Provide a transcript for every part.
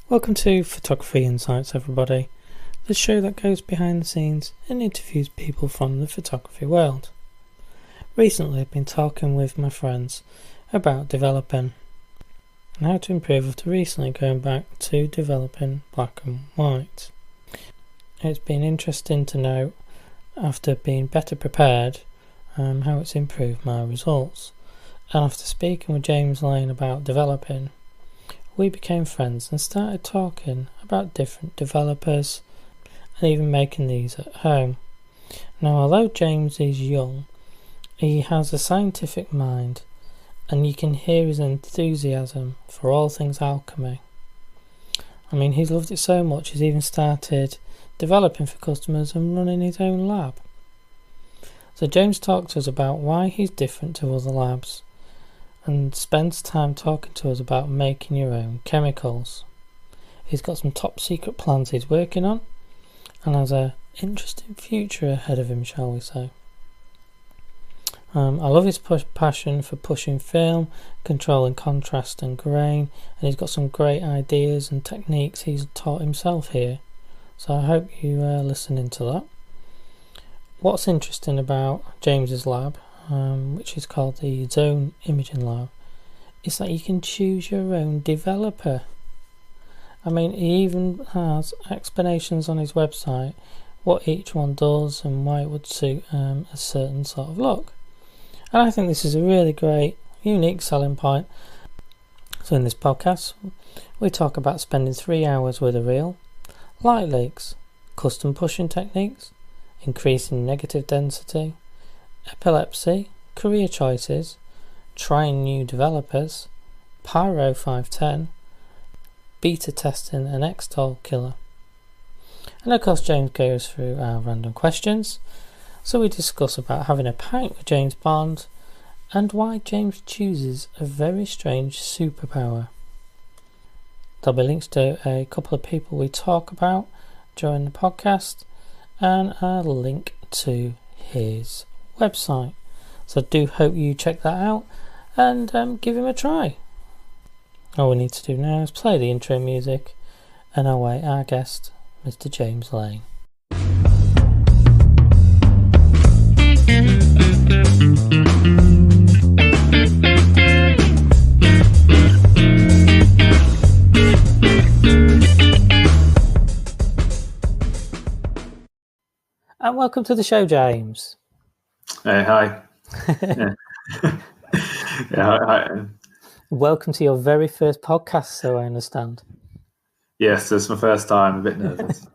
Welcome to Photography Insights, everybody, the show that goes behind the scenes and interviews people from the photography world. Recently I've been talking with my friends about developing and how to improve after recently going back to developing black and white. It's been interesting to know, after being better prepared, how it's improved my results. And after speaking with James Lane about developing, we became friends and started talking about different developers and even making these at home. Now, although James is young, he has a scientific mind and you can hear his enthusiasm for all things alchemy. I mean, he's loved it so much he's even started developing for customers and running his own lab. So James talked to us about why he's different to other labs and spends time talking to us about making your own chemicals. He's got some top secret plans he's working on and has an interesting future ahead of him, shall we say. I love his passion for pushing film, controlling contrast and grain, and he's got some great ideas and techniques he's taught himself here. So I hope you listen into that. What's interesting about James's lab, which is called the Zone Imaging Lab, is that you can choose your own developer. I mean, he even has explanations on his website what each one does and why it would suit a certain sort of look. And I think this is a really great, unique selling point. So in this podcast, we talk about spending 3 hours with a reel, light leaks, custom pushing techniques, increasing negative density, epilepsy, career choices, trying new developers, pyro 510, beta testing an XTOL killer. And of course James goes through our random questions, so we discuss about having a pint with James Bond and why James chooses a very strange superpower. There'll be links to a couple of people we talk about during the podcast and a link to his website. So I do hope you check that out and give him a try. All we need to do now is play the intro music and await our guest, Mr. James Lane. And welcome to the show, James. Hi. Yeah. Hi. Welcome to your very first podcast, so I understand. Yes, it's my first time. I'm a bit nervous.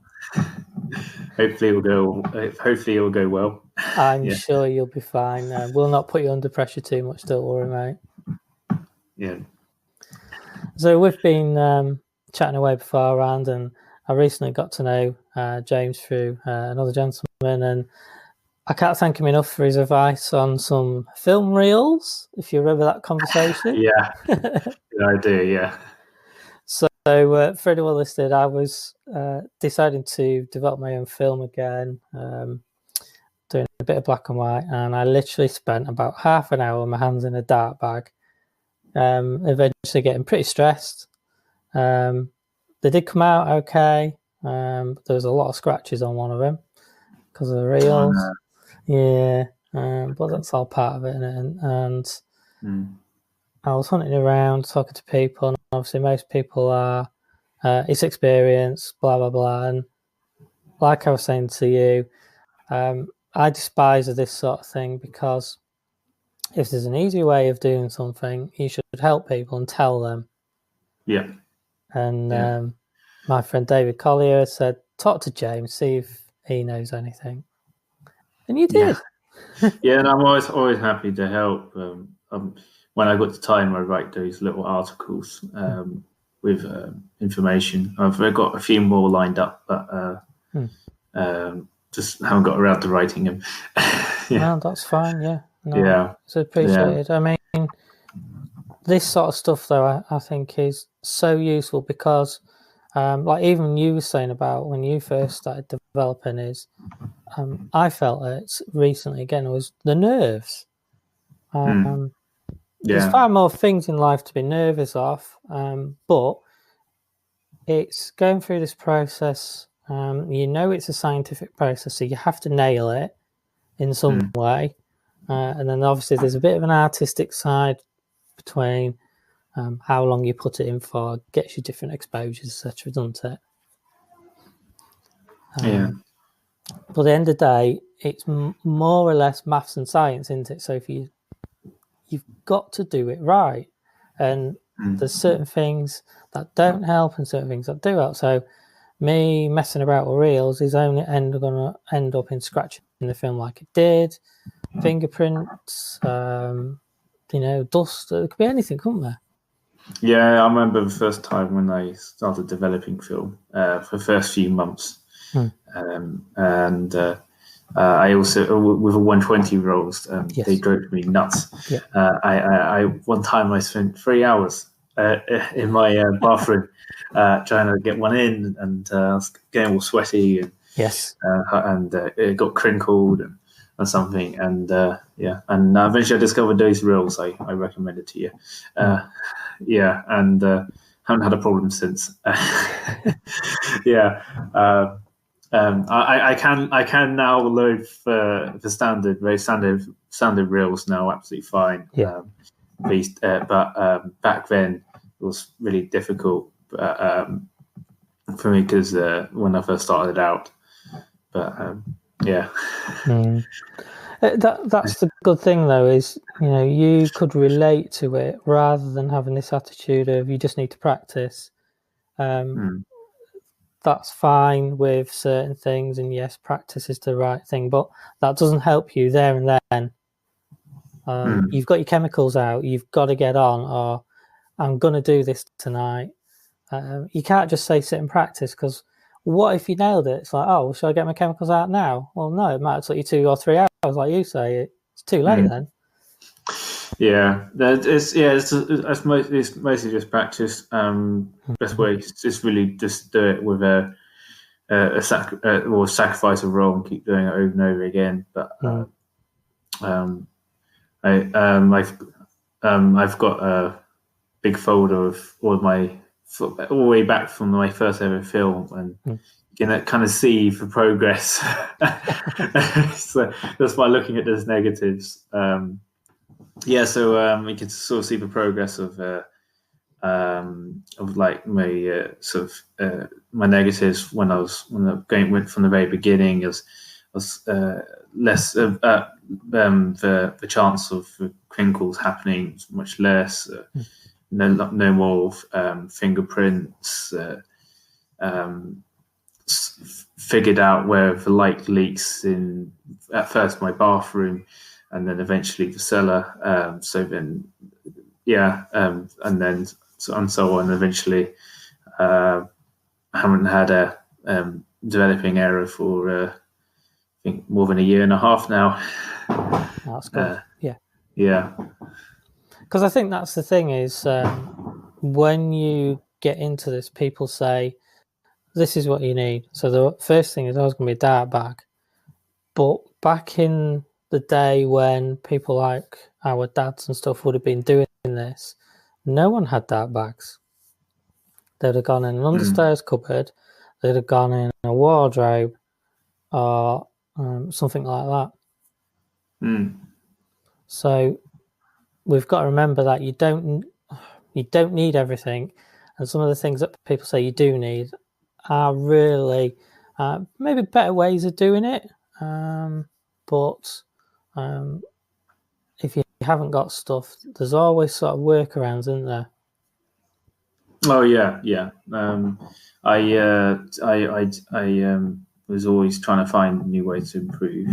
Hopefully it will go well. I'm sure you'll be fine. We'll not put you under pressure too much, don't worry, mate. Yeah. So we've been chatting away beforehand, and I recently got to know James through another gentleman, and I can't thank him enough for his advice on some film reels, if you remember that conversation. Yeah, I do, yeah. So for anyone listening, I was deciding to develop my own film again, doing a bit of black and white, and I literally spent about half an hour with my hands in a dart bag, eventually getting pretty stressed. They did come out okay, but there was a lot of scratches on one of them because of the reels. Yeah, but that's all part of it, and I was hunting around, talking to people, and obviously most people are, it's experience, blah, blah, blah, and like I was saying to you, I despise this sort of thing because if there's an easy way of doing something, you should help people and tell them. Yeah. And my friend David Collier said, talk to James, see if he knows anything. And you did. Yeah, and I'm always happy to help. When I got the time, I write those little articles with information. I've got a few more lined up, but just haven't got around to writing them. No, that's fine. Yeah, no, yeah, it's appreciated. Yeah. I mean, this sort of stuff, though, I think is so useful because, like even you were saying about when you first started developing, is I felt it recently again was the nerves. There's far more things in life to be nervous of, but it's going through this process. It's a scientific process, so you have to nail it in some way. And then obviously there's a bit of an artistic side between how long you put it in for, gets you different exposures, etc., doesn't it? But at the end of the day, it's more or less maths and science, isn't it? So if you've got to do it right. And there's certain things that don't help and certain things that do help. So me messing about with reels is only going to end up in scratching the film like it did, fingerprints, dust. It could be anything, couldn't there? Yeah, I remember the first time when I started developing film for the first few months. I also, with a 120 rolls, Yes. they drove me nuts. Yeah. I one time I spent 3 hours in my bathroom trying to get one in, and I was getting all sweaty, and Yes. It got crinkled and something, and eventually I discovered those reels. I recommend it to you. Haven't had a problem since. I can now load for very standard reels now absolutely fine. Yeah. But back then it was really difficult for me because when I first started out. But That's the good thing though, is you could relate to it rather than having this attitude of you just need to practice. That's fine with certain things, and yes, practice is the right thing, but that doesn't help you there and then. You've got your chemicals out, you've got to get on, or I'm going to do this tonight. You can't just say sit and practice, because what if you nailed it? It's like, oh, should I get my chemicals out now? Well, no, it might take you 2 or 3 hours, like you say. It's too late then. Yeah, it's mostly just practice. Best way is really just do it with or sacrifice a role and keep doing it over and over again. But I've got a big folder of all the way back from my first ever film, and you can kind of see the progress. So just by looking at those negatives. So we can sort of see the progress of like my my negatives when I went from the very beginning. Was less the chance of crinkles happening was much less. No more fingerprints. Figured out where the light leaks in at first my bathroom, and then eventually the cellar. And then so on. Eventually, I haven't had a developing error for I think more than a year and a half now. That's good. Yeah. Because I think that's the thing is when you get into this, people say, this is what you need. So the first thing is always going to be a dart bag. But back in the day when people like our dads and stuff would have been doing this, no one had dart bags. They'd have gone in an understairs cupboard, they'd have gone in a wardrobe, or something like that. So we've got to remember that you don't need everything, and some of the things that people say you do need are really maybe better ways of doing it. But if you haven't got stuff, there's always sort of workarounds, isn't there? Oh yeah. I was always trying to find new ways to improve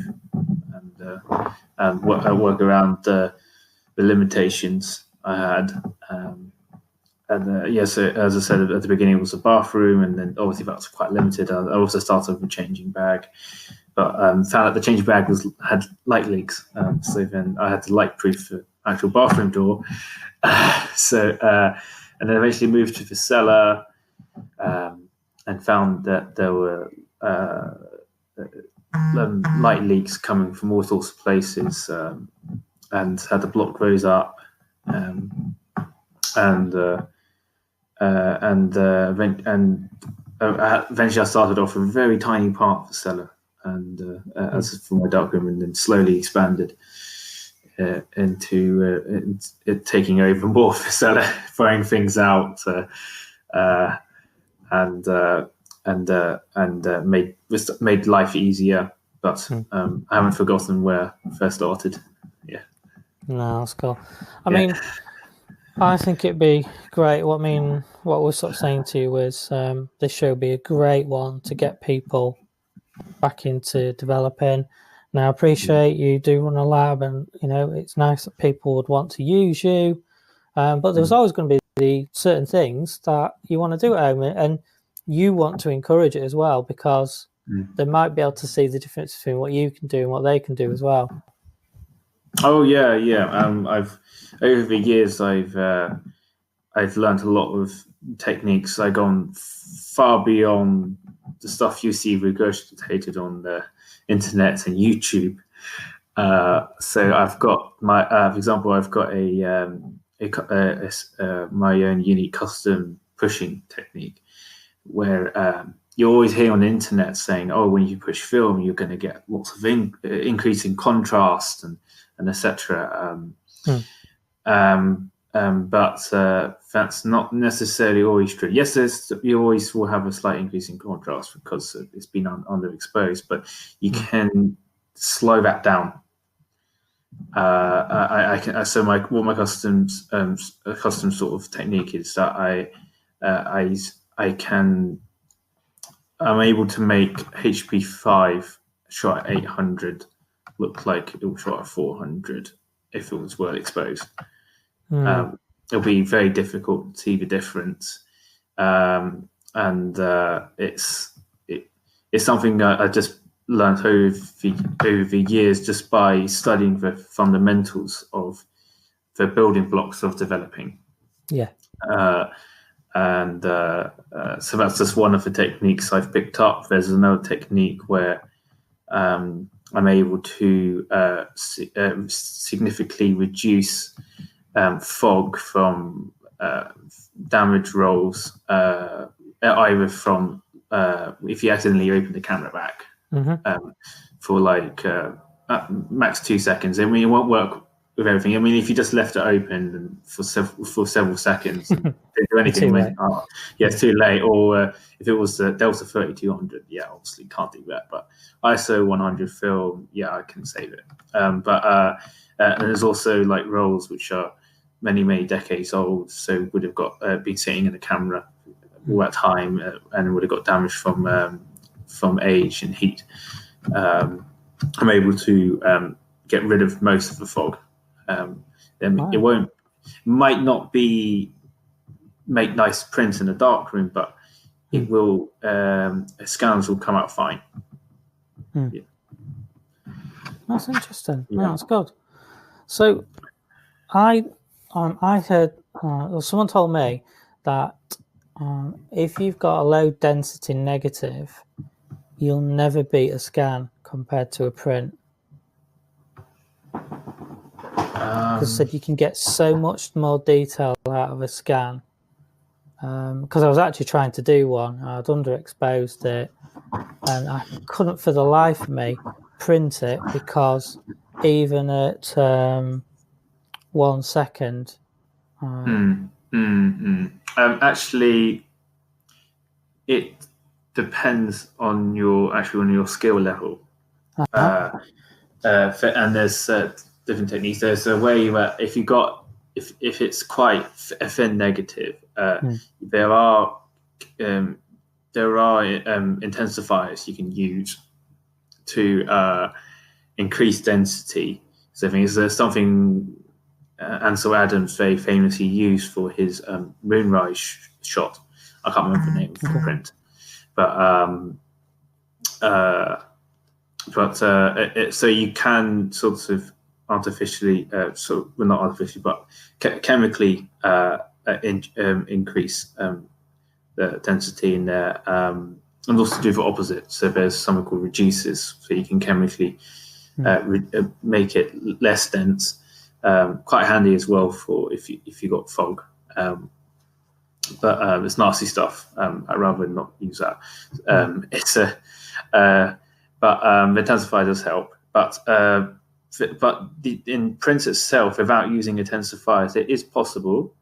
and work around the limitations I had. So as I said at the beginning, it was a bathroom, and then obviously that's quite limited. I also started with a changing bag, but found out the changing bag had light leaks, so then I had to light-proof the actual bathroom door. And then eventually moved to the cellar, and found that there were light leaks coming from all sorts of places, and had to block those up. eventually I started off with a very tiny part of the cellar, and as for my darkroom, and then slowly expanded into it taking over more of the cellar, throwing things out, and made life easier. But I haven't forgotten where I first started. Yeah. No, that's cool. I mean, I think it'd be great. What we're sort of saying to you is this show would be a great one to get people back into developing. Now, I appreciate you do run a lab, and it's nice that people would want to use you. But there's always going to be certain things that you want to do at home, and you want to encourage it as well, because they might be able to see the difference between what you can do and what they can do as well. Oh yeah. I've over the years I've learned a lot of techniques. I've gone far beyond the stuff you see regurgitated on the internet and YouTube. So I've got my, for example, I've got my own unique custom pushing technique, where you always hear on the internet saying, "Oh, when you push film, you're going to get lots of increase in contrast and etc." But that's not necessarily always true. Yes, you always will have a slight increase in contrast because it's been underexposed, but you can slow that down. I can. So my custom sort of technique is that I'm able to make HP5 shot at 800 look like it was shot at 400 if it was well exposed. It'll be very difficult to see the difference, and it's something I just learned over the years just by studying the fundamentals of the building blocks of developing. Yeah. So that's just one of the techniques I've picked up. There's another technique where I'm able to significantly reduce fog from damage rolls, either from if you accidentally open the camera back for like max 2 seconds. I mean, it won't work with everything. I mean, if you just left it open for several seconds, and didn't do anything. It's too late. Or if it was Delta 3200, obviously can't do that. But ISO 100 film, I can save it. And there's also like rolls which are many decades old, so would have got been sitting in the camera all that time, and would have got damage from age and heat. I'm able to get rid of most of the fog. It might not make nice prints in a dark room, but it will. Scans will come out fine. Yeah. That's interesting. Yeah. That's good. So, I heard someone told me that if you've got a low density negative, you'll never beat a scan compared to a print. Because said you can get so much more detail out of a scan. Because I was actually trying to do one, I'd underexposed it, and I couldn't for the life of me print it, because even at 1 second. Actually, it depends on your skill level, and there's different techniques. There's a way where if it's quite a thin negative, there are intensifiers you can use to increase density. So I think there's something Ansel Adams very famously used for his moonrise shot. I can't remember the name of the print, so you can sort of artificially, not artificially, but chemically increase the density in there, and also do the opposite. So there's something called reducers, so you can chemically make it less dense. Quite handy as well for if you got fog. but it's nasty stuff. I'd rather not use that. It's a but the intensifier does help, but in print itself, without using intensifiers, it is possible.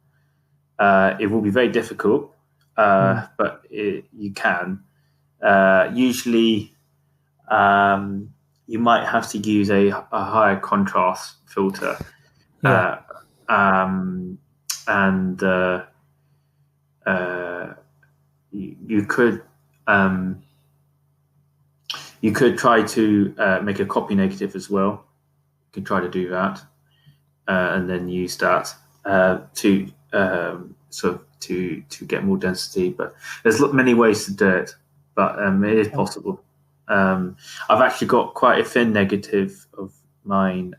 It will be very difficult, but you can. Usually, you might have to use a higher contrast filter, and you could try to make a copy negative as well. You can try to do that, and then use that to get more density. But there's many ways to do it, but it is possible. I've actually got quite a thin negative of mine.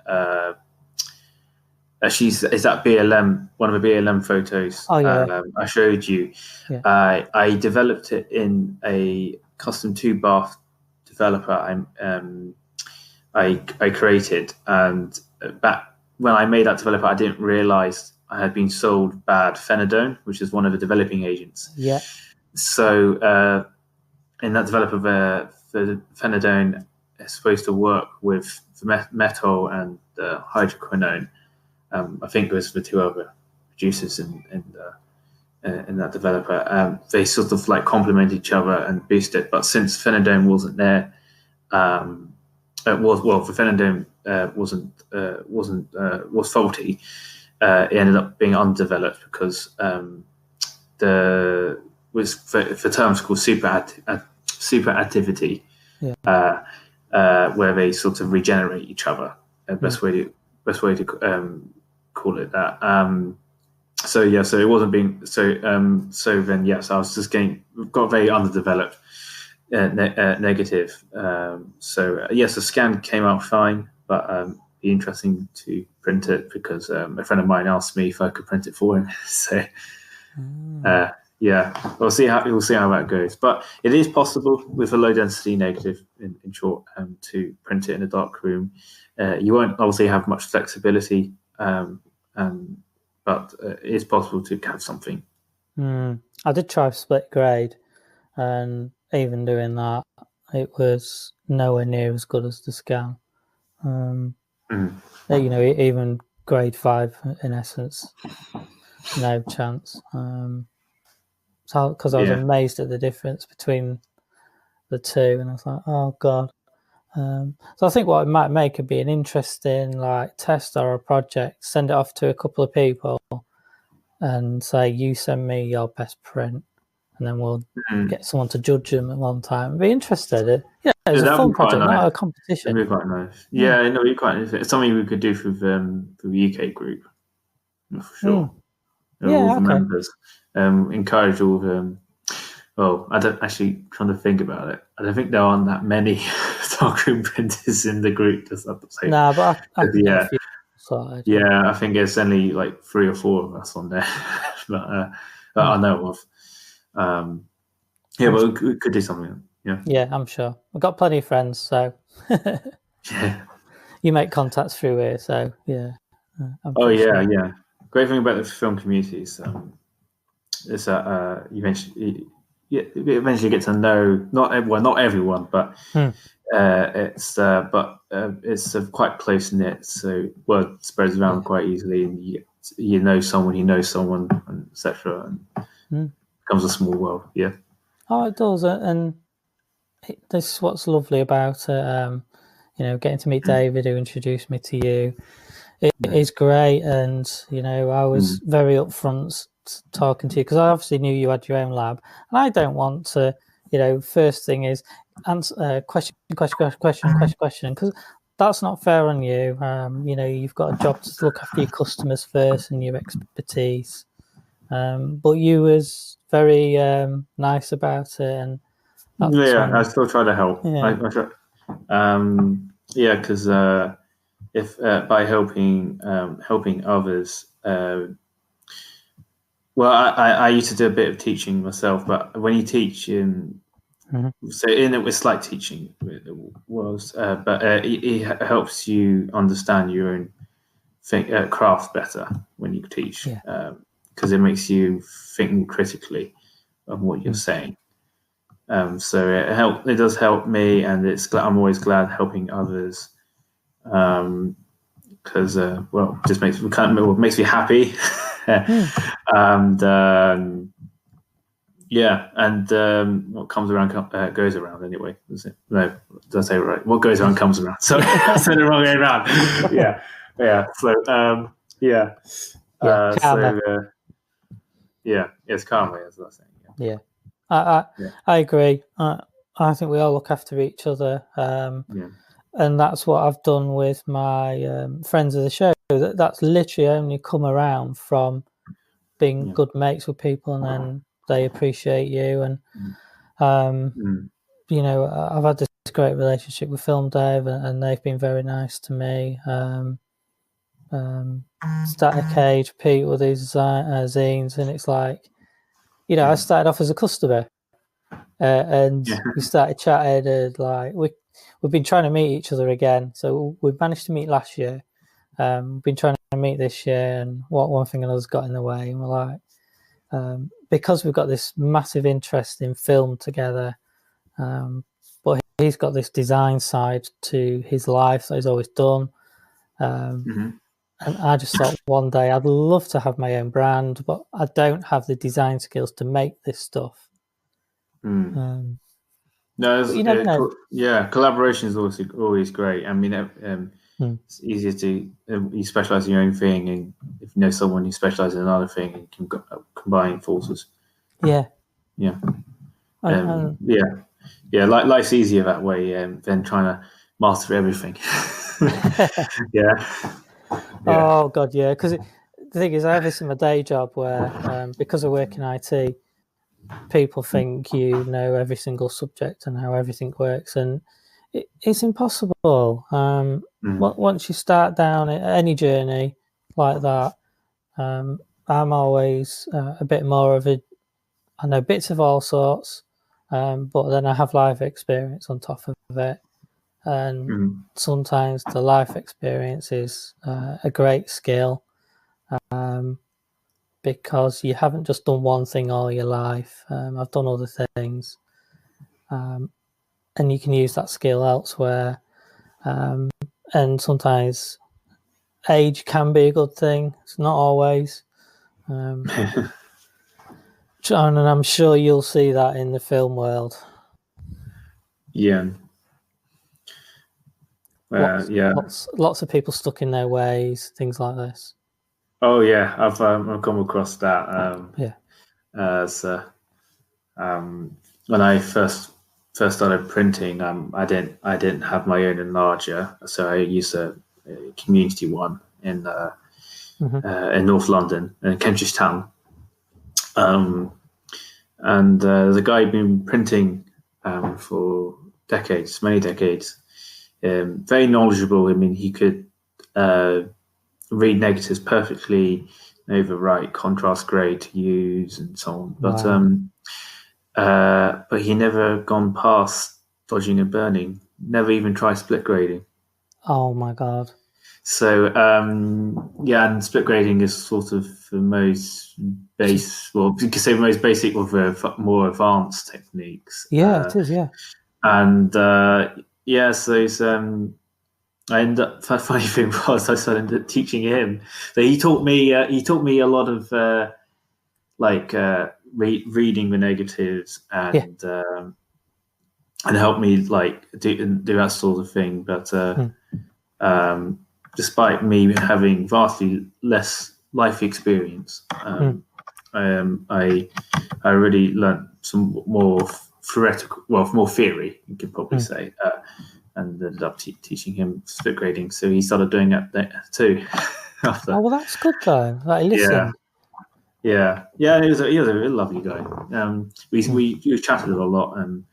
Is that BLM, one of the BLM photos I showed you. I developed it in a custom 2-bath developer I created, and back when I made that developer, I didn't realize I had been sold bad phenidone, which is one of the developing agents. So in that developer, the phenidone is supposed to work with the methyl and the hydroquinone. I think it was the two other producers in that developer. They sort of like complement each other and boost it. But since phenidone wasn't there, the phenidone was faulty. It ended up being undeveloped because the terms called superactivity, where they sort of regenerate each other. Best way to call it that. So it wasn't being so then yes, I was just got very underdeveloped negative. Yes, the scan came out fine, but be interesting to print it because a friend of mine asked me if I could print it for him. So we'll see how that goes. But it is possible with a low density negative, in short, to print it in a dark room. You won't obviously have much flexibility, but it is possible to have something. I did try split grade, and even doing that, it was nowhere near as good as the scan. Even grade 5, in essence, no chance. So because I was amazed at the difference between the two, and I was like, oh god. So I think what it might make would be an interesting test or a project. Send it off to a couple of people and say, you send me your best print, and then we'll get someone to judge them at one time. I'd be interested. It's a fun project, not a competition. That'd be quite nice. It'd be quite nice. It's something we could do for the UK group, for sure. All the members. Encourage all of them. Well, I don't actually trying to think about it. I don't think there aren't that many darkroom printers in the group. Just have to say. No, but I think a few sorted. I think there's only like 3 or 4 of us on there, but that I know of. But we could do something. Yeah, I'm sure. I've got plenty of friends, so you make contacts through here, so yeah. Sure. Great thing about the film community is that you eventually get to know not everyone, but it's quite close knit. So word spreads around quite easily, and you know someone who knows someone, and etc. And becomes a small world. Yeah. Oh, it does, and this is what's lovely about it. Getting to meet David, who introduced me to you. It is great, and I was very upfront talking to you because I obviously knew you had your own lab, and I don't want to. First thing is answer question, because that's not fair on you. You've got a job to look after your customers first and your expertise. But you was very nice about it, and I still try to help. Because if by helping others, I used to do a bit of teaching myself, but when you teach so it was like teaching but it helps you understand your own craft better when you teach, because it makes you think critically of what you're saying. So it does help me, and I'm always glad helping others, because just makes me happy, and what comes around goes around anyway. Is it? No, did I say it right? What goes around comes around. So I said it wrong way around. Yeah. So karma. It's karma, as I was saying. Yeah. I agree. I think we all look after each other, and that's what I've done with my friends of the show. That's literally only come around from being good mates with people, and then they appreciate you. And I've had this great relationship with Film Dave, and they've been very nice to me. Static Age, Pete with these zines, and it's like, I started off as a customer. And we started chatting, and like we've been trying to meet each other again. So we managed to meet last year. We've been trying to meet this year, and one thing and another's got in the way. And we're like, because we've got this massive interest in film together, but he's got this design side to his life that he's always done. And I just thought one day I'd love to have my own brand, but I don't have the design skills to make this stuff. Collaboration is always great. I mean, it's easier to you specialize in your own thing, and if you know someone who specializes in another thing, and can combine forces. Life's easier that way than trying to master everything. Oh God, yeah. Because the thing is, I have this in my day job where because I work in IT, people think you know every single subject and how everything works, and it's impossible. Once you start down any journey like that, I'm always a bit more of I know bits of all sorts, but then I have life experience on top of it, and sometimes the life experience is a great skill. Because you haven't just done one thing all your life. I've done other things. And you can use that skill elsewhere. And sometimes age can be a good thing. It's not always. And I'm sure you'll see that in the film world. Lots of people stuck in their ways, things like this. Oh yeah, I've come across that. When I first started printing, I didn't have my own enlarger, so I used a community one in North London, in Kentish Town. And there's a guy who'd been printing for many decades. Very knowledgeable. I mean, he could read negatives perfectly, know the right contrast grade to use, and so on. But he never gone past dodging and burning. Never even tried split grading. Oh my God! So and split grading is sort of the most base. Well, you could say the most basic of the more advanced techniques. Yeah, it is. Yeah, and so it's. I ended up. The funny thing was, I started teaching him. So he taught me. He taught me a lot of reading the negatives and helped me do that sort of thing. But despite me having vastly less life experience, I really learnt some more theoretical, more theory, you could probably say. And ended up teaching him split grading, so he started doing that too. After. Oh well, that's good though. Like, listen. Yeah. He was a really lovely guy. We chatted a lot in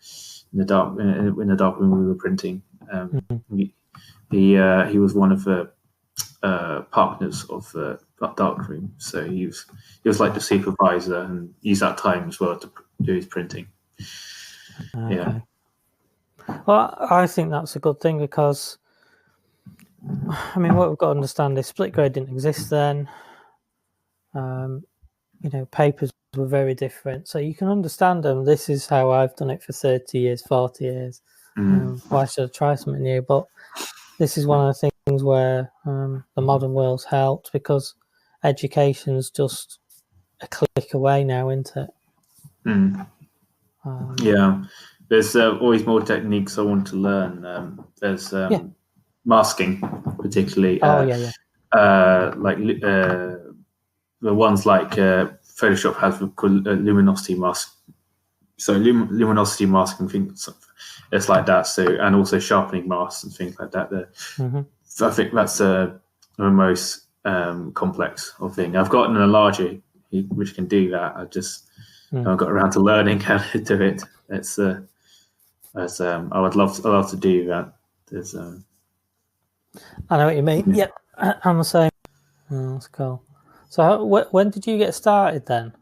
the dark when we were printing. He was one of the partners of the dark room, so he was like the supervisor and used that time as well to do his printing. Okay. Yeah. Well, I think that's a good thing because, I mean, what we've got to understand is split grade didn't exist then. papers were very different. So you can understand them. This is how I've done it for 30 years, 40 years. Why should I try something new? But this is one of the things where the modern world's helped, because education's just a click away now, isn't it? Yeah, there's always more techniques I want to learn. There's masking, particularly. Yeah. Like the ones like Photoshop has called luminosity mask. So luminosity masking things, it's like that. So, and also sharpening masks and things like that. I think that's the most complex of thing. I've gotten a larger which can do that. I just haven't got around to learning how to do it. It's I would love to do that. There's I know what you mean. Yep, I'm the same. Oh, that's cool. So when did you get started then?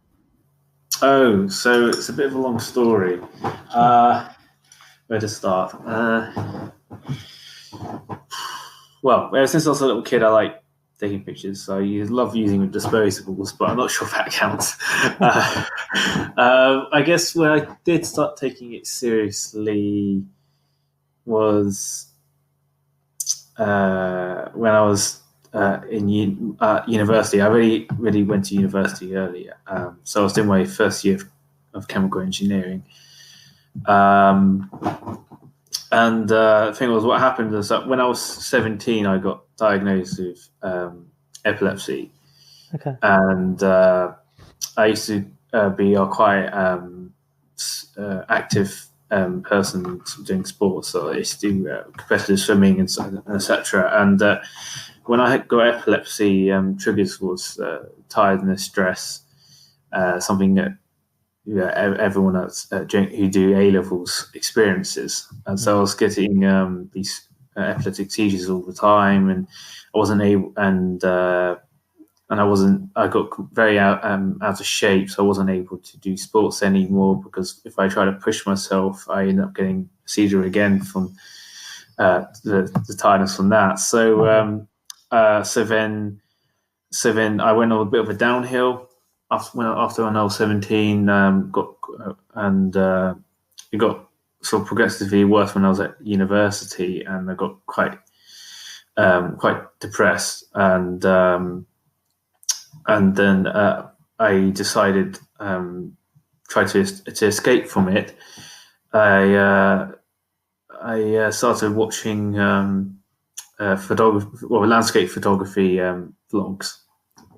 Oh, so it's a bit of a long story. Where to start? Well, ever since I was a little kid, I like taking pictures. So I love using disposables, but I'm not sure if that counts. I guess where I did start taking it seriously was when I was in university. I really went to university early. So I was doing my first year of chemical engineering. And the thing was, what happened was that when I was 17, I got diagnosed with epilepsy. Okay. And I used to be a quite active person doing sports. So I used to do competitive swimming and etc. And when I got epilepsy, triggers was tiredness, stress, something that everyone else who do A levels experiences, and so I was getting these epileptic seizures all the time, and I wasn't able, and I got very out of shape, so I wasn't able to do sports anymore, because if I try to push myself, I end up getting a seizure again from the tiredness from that. So then I went on a bit of a downhill. After when I was 17, it got sort of progressively worse when I was at university, and I got quite depressed, and then I decided try to escape from it. I started watching landscape photography vlogs,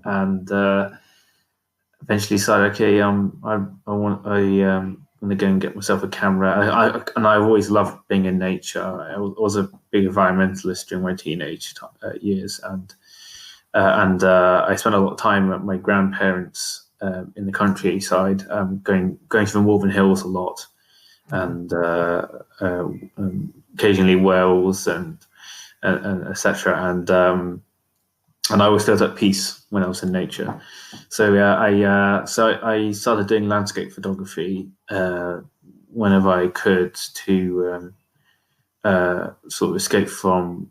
and eventually decided, okay, I want to go and get myself a camera. And I've always loved being in nature. I was a big environmentalist during my teenage years, and I spent a lot of time at my grandparents' in the countryside, going to the Malvern Hills a lot, and occasionally Wales and etc. And I always felt at peace when I was in nature. So I started doing landscape photography whenever I could, to sort of escape from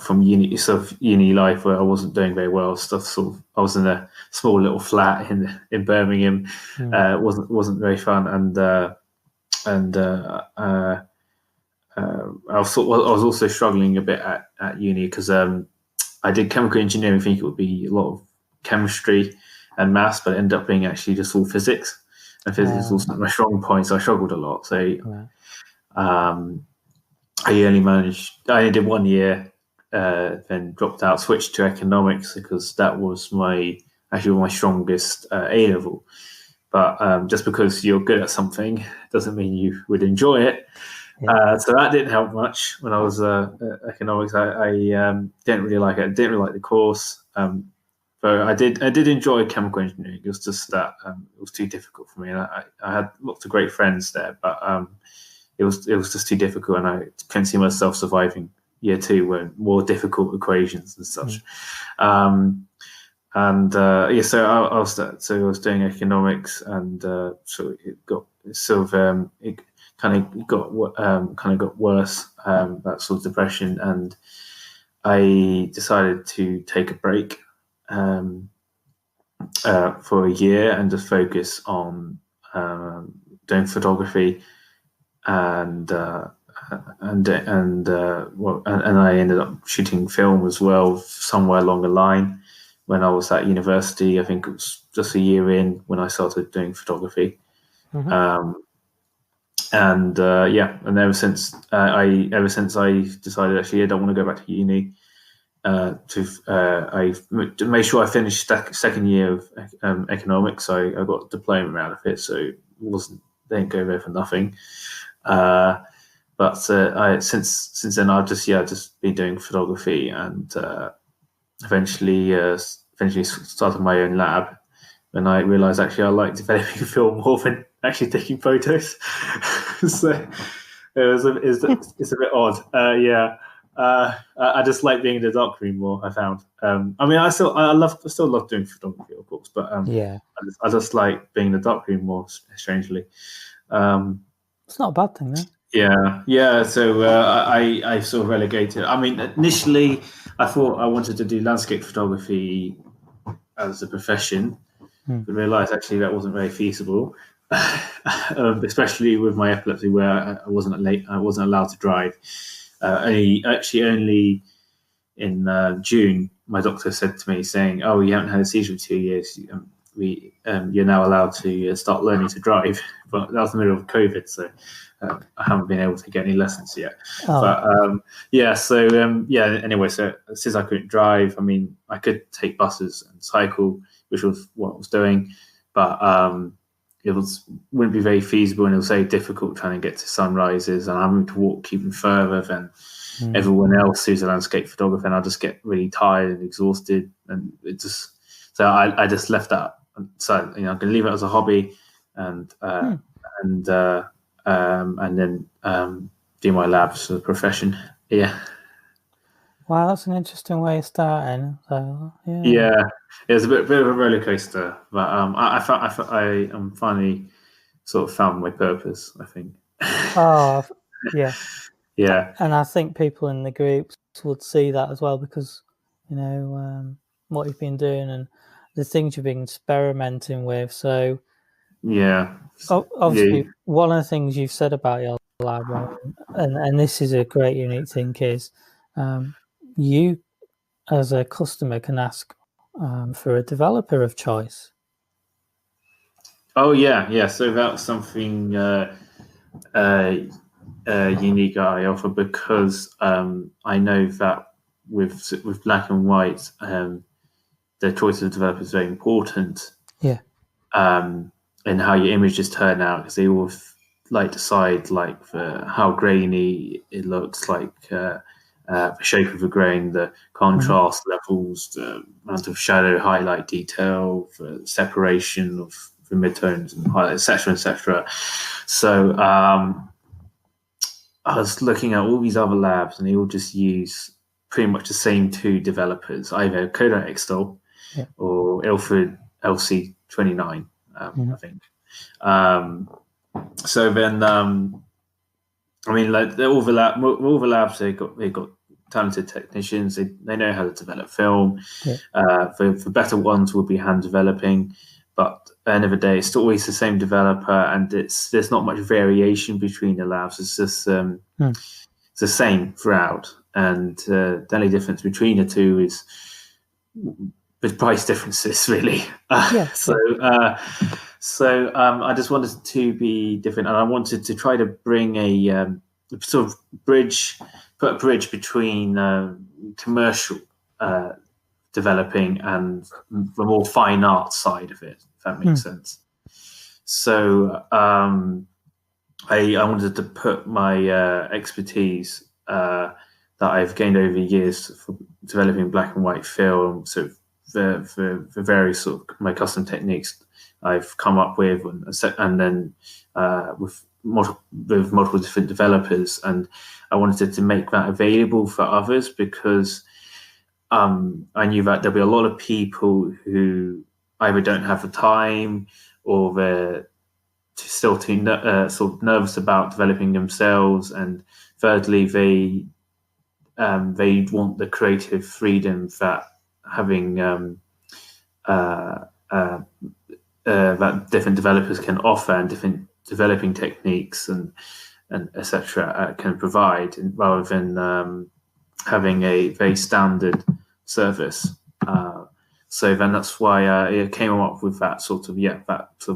uni, sort of uni life, where I wasn't doing very well. I was in a small little flat in Birmingham. Wasn't very fun, I was also struggling a bit at uni, because I did chemical engineering thinking it would be a lot of chemistry and maths, but it ended up being actually just all physics. And physics wasn't my strong point, so I struggled a lot. So I only did 1 year, then dropped out, switched to economics, because that was my strongest A level. But just because you're good at something doesn't mean you would enjoy it. So that didn't help much when I was economics. I didn't really like it. I didn't really like the course. But I did enjoy chemical engineering. It was just that it was too difficult for me. And I had lots of great friends there, but it was just too difficult, and I couldn't see myself surviving year two when more difficult equations and such. So I was doing economics, and so it got sort of it kind of got worse, that sort of depression, and I decided to take a break for a year and just focus on doing photography and I ended up shooting film as well somewhere along the line when I was at university. I think it was just a year in when I started doing photography. Mm-hmm. And ever since I decided actually I don't want to go back to uni. I made sure I finished second year of economics. So I got a diploma out of it, so it didn't go there for nothing. But since then I've just been doing photography and eventually started my own lab. And I realised actually I like developing film more than actually taking photos. So it's a bit odd. I just like being in the darkroom more. I found. I still love doing photography, of course, but I just like being in the darkroom more. Strangely, It's not a bad thing, though. yeah. So I sort of relegated. I mean, initially I thought I wanted to do landscape photography as a profession, but realised actually that wasn't very feasible. Especially with my epilepsy, where I wasn't allowed to drive. Only in June, my doctor said to me, saying, "Oh, you haven't had a seizure for 2 years. You're now allowed to start learning to drive." But that was the middle of COVID, so I haven't been able to get any lessons yet. Oh. But anyway, so since I couldn't drive, I mean, I could take buses and cycle, which was what I was doing, but it wouldn't be very feasible, and it was very difficult trying to get to sunrises, and I'm having to walk even further than everyone else who's a landscape photographer, and I just get really tired and exhausted, and I just left that. So I'm going to leave it as a hobby, and then do my labs as a profession. Yeah. Wow, that's an interesting way of starting. So, yeah, it was a bit of a roller coaster, but I finally sort of found my purpose, I think. Oh, yeah. Yeah. And I think people in the groups would see that as well, because what you've been doing and the things you've been experimenting with. So yeah, obviously one of the things you've said about your lab, and this is a great unique thing, is you as a customer can ask for a developer of choice. Oh yeah. So that's something unique I offer, because I know that with black and white, the choice of developer is very important. Yeah. And how your images turn out, because they all decide how grainy it looks, the shape of the grain, the contrast levels, the amount of shadow, highlight detail, the separation of the midtones and highlights, etc. So I was looking at all these other labs, and they all just use pretty much the same two developers, either Kodak XTOL or Ilford LC29, I think. So then, all the labs, they got talented technicians. They know how to develop film. The better ones will be hand developing, but at the end of the day, it's always the same developer, and there's not much variation between the labs. It's just it's the same throughout, and the only difference between the two is the price differences, really. So I just wanted to be different, and I wanted to try to bring a sort of put a bridge between commercial developing and the more fine art side of it, if that makes sense. So I wanted to put my expertise that I've gained over years for developing black and white film, so the various sort of my custom techniques I've come up with, and then with multiple different developers, and I wanted to make that available for others, because I knew that there'll be a lot of people who either don't have the time, or they're still too sort of nervous about developing themselves, and thirdly, they they want the creative freedom that having that different developers can offer, and different developing techniques and etc. Can provide, rather than having a very standard service. So then that's why it came up with that sort of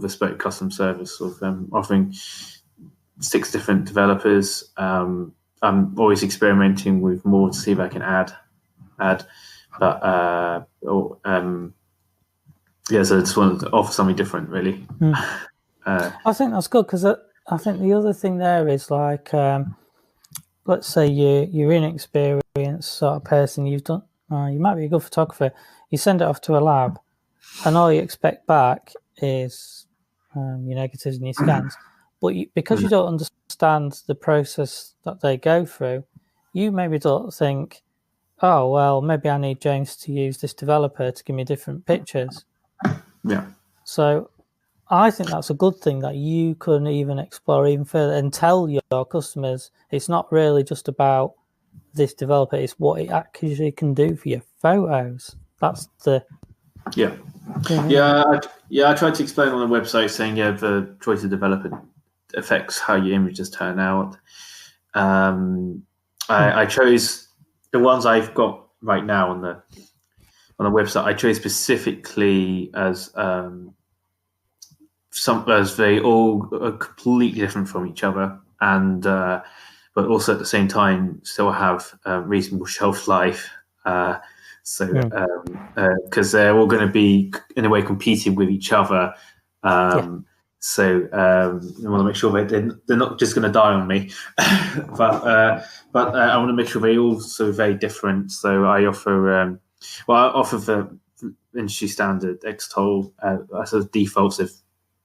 bespoke custom service of offering 6 different developers. I'm always experimenting with more to see if I can add, but so I just wanted to offer something different, really. I think that's good, because I think the other thing there is, like, let's say you're inexperienced sort of person, you might be a good photographer, you send it off to a lab, and all you expect back is your negatives and your scans, but because you don't understand the process that they go through, you maybe don't think, oh, well, maybe I need James to use this developer to give me different pictures. Yeah. So I think that's a good thing, that you can even explore even further and tell your customers it's not really just about this developer, it's what it actually can do for your photos. That's the Yeah. I tried to explain on the website, saying the choice of developer affects how your images turn out. I chose the ones I've got right now on the website. I chose specifically as they all are completely different from each other, and but also at the same time still have reasonable shelf life. Because they're all going to be in a way competing with each other. So I want to make sure they're not just going to die on me, but I want to make sure they're also very different. So I offer I offer the industry standard XTOL as a default. So if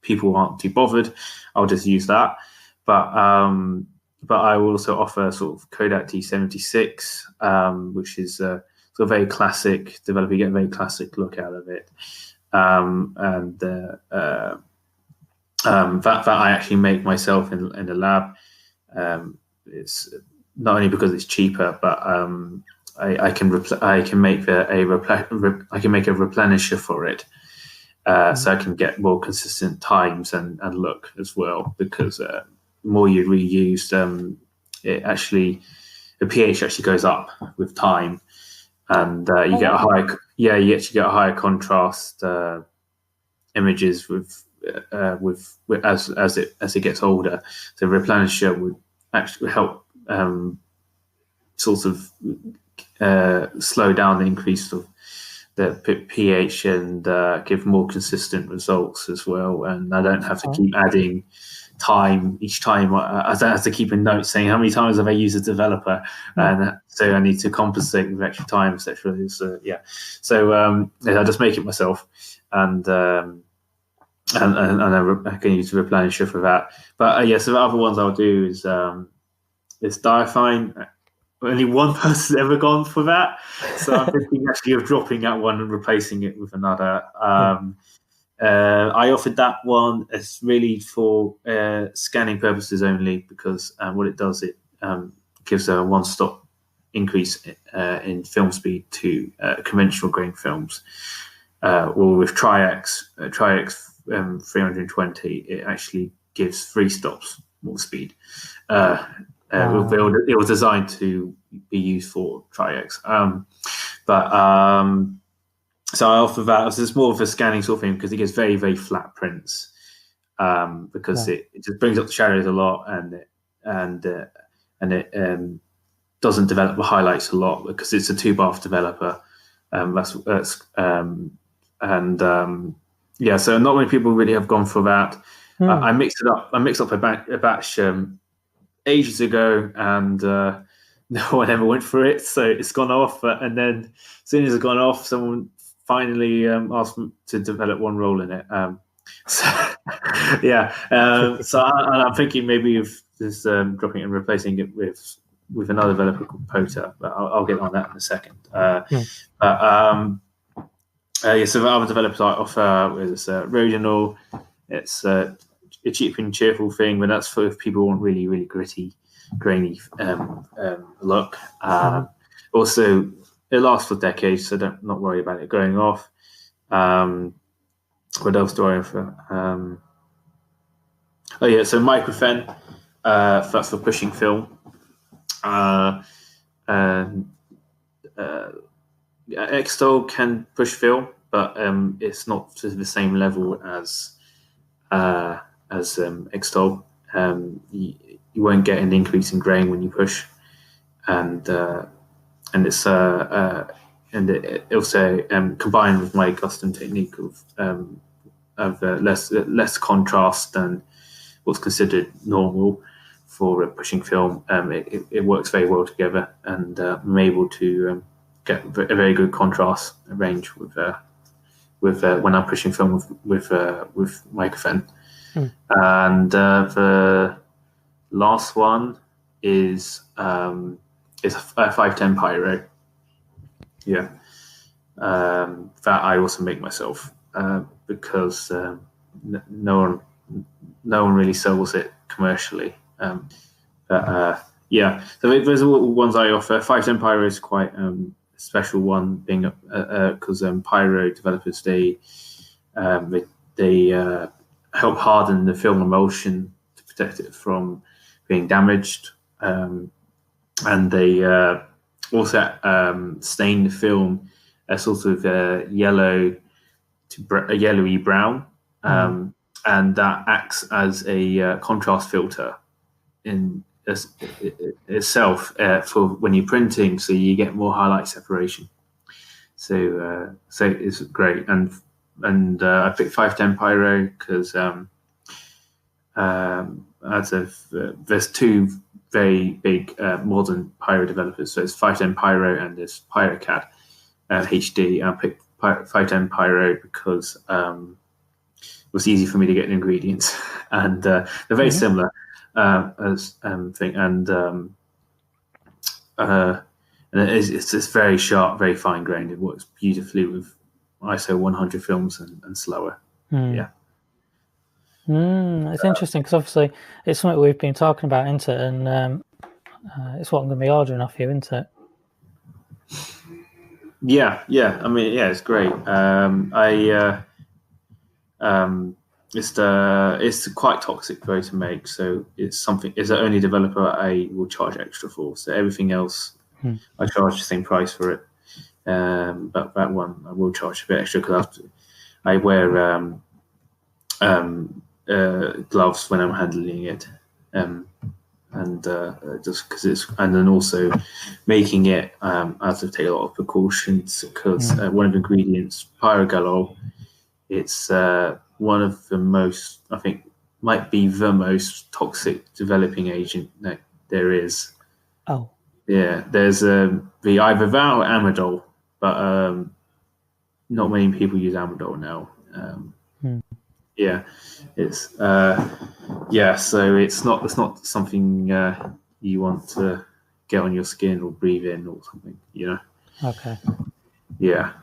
people aren't too bothered, I'll just use that. But I will also offer sort of Kodak T76, which is sort of very classic developer. You get a very classic look out of it, and that I actually make myself in the lab. It's not only because it's cheaper, but I can make a replenisher for it, so I can get more consistent times and look as well. Because the more you reuse, the pH actually goes up with time, and you get a higher contrast images with as it gets older. So replenisher would actually help sort of slow down the increase of the pH and give more consistent results as well. And I don't have to keep adding time each time. I don't have to keep a note saying how many times have I used a developer, and so I need to compensate with extra time, etc. So I just make it myself, and I can use the replenisher for that. But so the other ones I'll do is diafine. Only one person's ever gone for that, so I'm thinking actually of dropping that one and replacing it with another. I offered that one as really for scanning purposes only, because what it does, it gives a one-stop increase in film speed to conventional grain films. Or with Tri-X 320, it actually gives 3 stops more speed. It was designed to be used for Tri-X. So I offer that as it's more of a scanning sort of thing, because it gives very, very flat prints, because it just brings up the shadows a lot, and it doesn't develop the highlights a lot, because it's a 2-bath developer. So not many people really have gone for that. I mixed it up. I mixed up a batch ages ago, and no one ever went for it, so it's gone off. And then as soon as it's gone off, someone finally asked me to develop one roll in it. So I'm thinking maybe of just dropping it and replacing it with another developer called Pota, but I'll get on that in a second. So the other developers I offer is Rodinal. It's a cheap and cheerful thing, but that's for if people want really, really gritty, grainy look. Also, it lasts for decades, so not worry about it going off. What else do I offer? So microfen, that's for pushing film. XTOL can push film, but it's not to the same level as XTOL. You won't get an increase in grain when you push, and it's and it also combined with my custom technique of less contrast than what's considered normal for pushing film. It works very well together, and I'm able to get a very good contrast range with when I'm pushing film with microfen. And the last one is a 510 pyro. Yeah, that I also make myself because no one really sells it commercially. So those are the ones I offer. 510 pyro is quite a special one, being because pyro developers they help harden the film emulsion to protect it from being damaged, and they also stain the film a sort of yellow to a yellowy brown, and that acts as a contrast filter in itself for when you're printing, so you get more highlight separation. So it's great, and I picked 510 pyro because there's two very big modern pyro developers. So it's 510 pyro and there's PyroCAD HD. I picked 510 pyro because it was easy for me to get the ingredients, and they're very similar as thing, and it's just very sharp, very fine grained. It works beautifully with ISO 100 films and slower. Yeah. It's interesting because obviously it's something we've been talking about, isn't it? And it's what I'm going to be ordering off you, isn't it? Yeah. I mean, yeah, it's great. It's quite toxic though to make, so it's the only developer I will charge extra for. So everything else, I charge the same price for it. But that one I will charge a bit extra because I wear gloves when I'm handling it, and just because and then also making it, I have to take a lot of precautions because one of the ingredients, pyrogalol, it's one of the most, I think, might be the most toxic developing agent that there is. Oh. Yeah, there's the either that or amidol, but not many people use amidol now. Yeah, it's so it's not something you want to get on your skin or breathe in or something, you know. Okay. Yeah.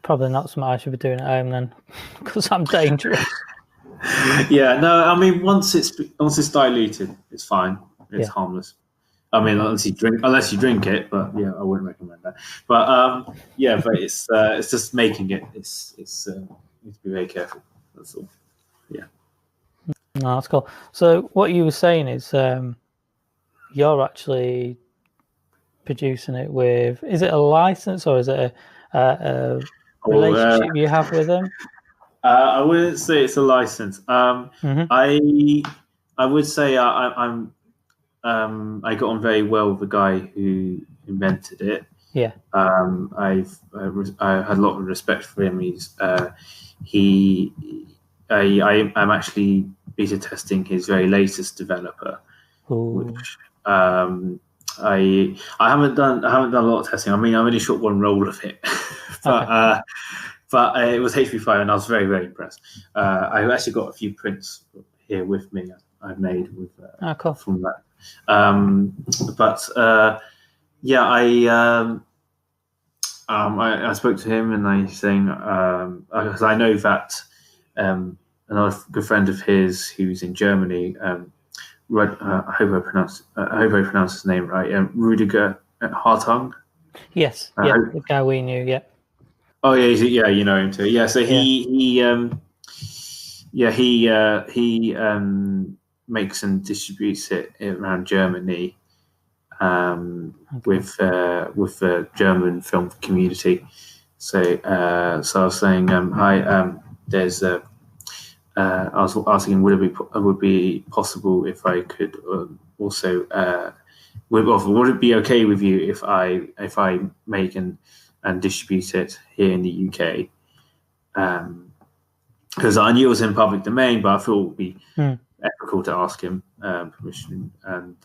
Probably not something I should be doing at home then, because I'm dangerous. Yeah, no, I mean once it's diluted, it's fine. It's harmless. I mean, unless you drink it, but yeah, I wouldn't recommend that. But but it's just making it. It's you need to be very careful. That's all. Yeah. No, that's cool. So what you were saying is you're actually producing it with, is it a license or is it a relationship you have with them? I wouldn't say it's a license. I would say I'm I got on very well with the guy who invented it. Yeah. I had a lot of respect for him. I'm actually beta testing his very latest developer, which I haven't done a lot of testing. I mean, I only shot one roll of it, but it was HP5, and I was very, very impressed. I've actually got a few prints here with me. I've made with cool. from that. I spoke to him, and I saying because I know that another good friend of his who's in Germany. I hope I pronounce his name right. Rudiger Hartung. Yes, yeah, the guy we knew, yeah. Oh yeah, yeah, you know him too. Yeah, so Yeah. he makes and distributes it around Germany with the German film community. So I was saying, there's I was asking, would it be possible if I could also would it be okay with you if I make and distribute it here in the UK? Because I knew it was in public domain, but I thought it would be ethical to ask him permission, and